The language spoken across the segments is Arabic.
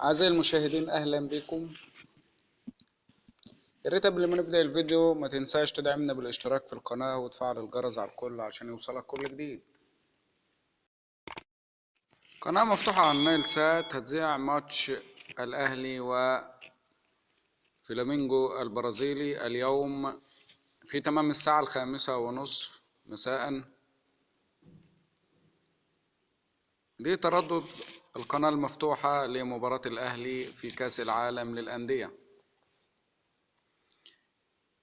أعزائي المشاهدين، أهلا بكم. يا ريت قبل ما نبدأ الفيديو ما تنساش تدعمنا بالاشتراك في القناة وتفعل الجرس على الكل عشان يوصلك كل جديد. قناة مفتوحة على النايل سات هتذيع ماتش الأهلي وفلامينجو البرازيلي اليوم في تمام الساعة 5:30 مساء. دي تردد القناة المفتوحة لمباراة الأهلي في كأس العالم للأندية.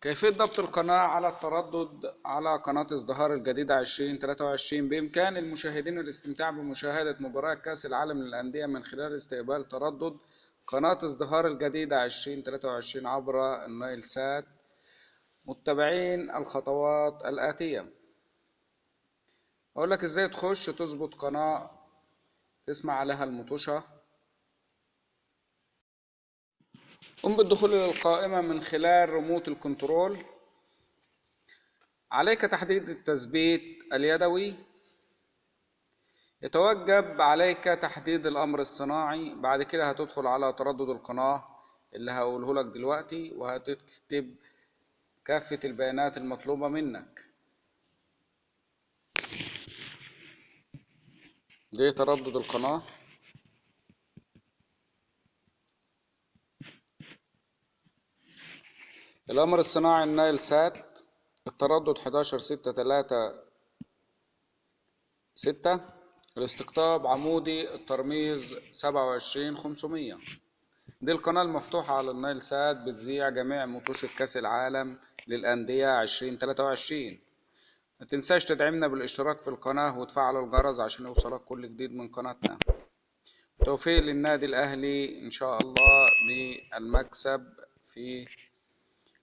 كيفية ضبط القناة على التردد على قناة ازدهار الجديدة 2023. بإمكان المشاهدين الاستمتاع بمشاهدة مباراة كأس العالم للأندية من خلال استقبال تردد قناة ازدهار الجديدة 2023 عبر النايل سات، متبعين الخطوات الآتية. أقول لك إزاي تخش تظبط قناة تسمع عليها المطوشة. قم بالدخول إلى القائمة من خلال ريموت الكنترول. عليك تحديد التثبيت اليدوي. يتوجب عليك تحديد الأمر الصناعي. بعد كده هتدخل على تردد القناة اللي هقوله لك دلوقتي وهتكتب كافة البيانات المطلوبة منك. دي تردد القناة. الأمر الصناعي النايل سات، التردد 11636. الاستقطاب عمودي، الترميز 27500. دي القناة المفتوحة على النايل سات بتذيع جميع مطوشة كأس العالم للأندية 2023. ما تنساش تدعمنا بالاشتراك في القناة وتفعل الجرس عشان يوصلك كل جديد من قناتنا. توفيق للنادي الأهلي إن شاء الله بالمكسب في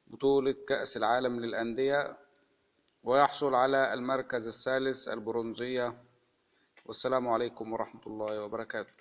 بطولة كأس العالم للأندية ويحصل على المركز الثالث البرونزية. والسلام عليكم ورحمة الله وبركاته.